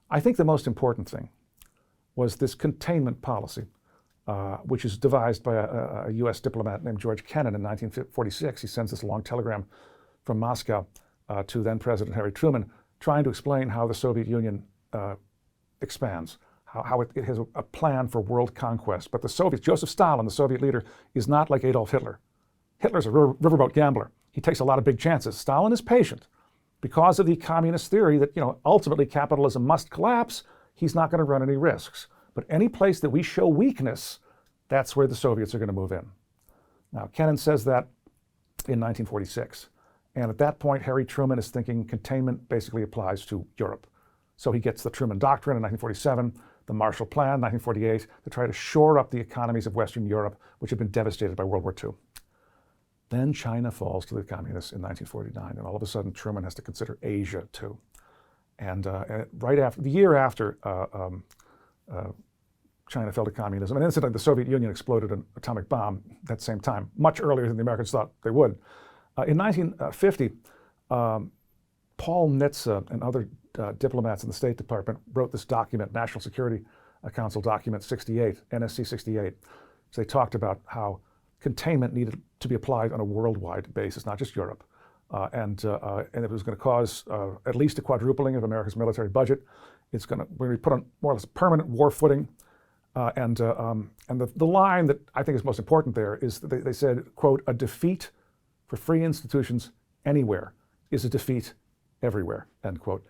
I think the most important thing was this containment policy, which is devised by a US diplomat named George Kennan in 1946. He sends this long telegram from Moscow to then President Harry Truman, trying to explain how the Soviet Union expands, how it has a plan for world conquest. But the Soviets, Joseph Stalin, the Soviet leader, is not like Adolf Hitler. Hitler's a riverboat gambler. He takes a lot of big chances. Stalin is patient. Because of the communist theory that, ultimately capitalism must collapse, he's not going to run any risks. But any place that we show weakness, that's where the Soviets are going to move in. Now, Kennan says that in 1946. And at that point, Harry Truman is thinking containment basically applies to Europe. So he gets the Truman Doctrine in 1947, the Marshall Plan, 1948, to try to shore up the economies of Western Europe, which had been devastated by World War II. Then China falls to the communists in 1949, and all of a sudden Truman has to consider Asia too. And right after, the year after China fell to communism, and incidentally the Soviet Union exploded an atomic bomb that same time, much earlier than the Americans thought they would. In 1950, Paul Nitze and other diplomats in the State Department wrote this document, National Security Council Document 68, NSC 68. So they talked about how containment needed to be applied on a worldwide basis, not just Europe. And it was going to cause at least a quadrupling of America's military budget. We're going to be put on more or less permanent war footing. And the line that I think is most important there is that they said, quote, "A defeat for free institutions anywhere is a defeat everywhere," end quote.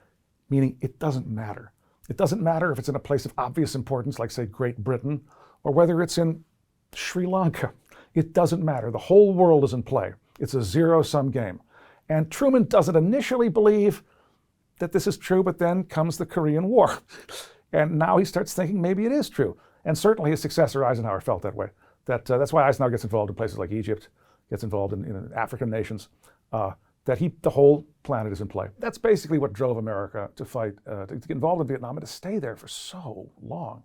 Meaning it doesn't matter. It doesn't matter if it's in a place of obvious importance, like say Great Britain, or whether it's in Sri Lanka. It doesn't matter. The whole world is in play. It's a zero-sum game. And Truman doesn't initially believe that this is true, but then comes the Korean War. And now he starts thinking maybe it is true. And certainly his successor Eisenhower felt that way. That's why Eisenhower gets involved in places like Egypt, gets involved in African nations, the whole planet is in play. That's basically what drove America to fight, to get involved in Vietnam and to stay there for so long.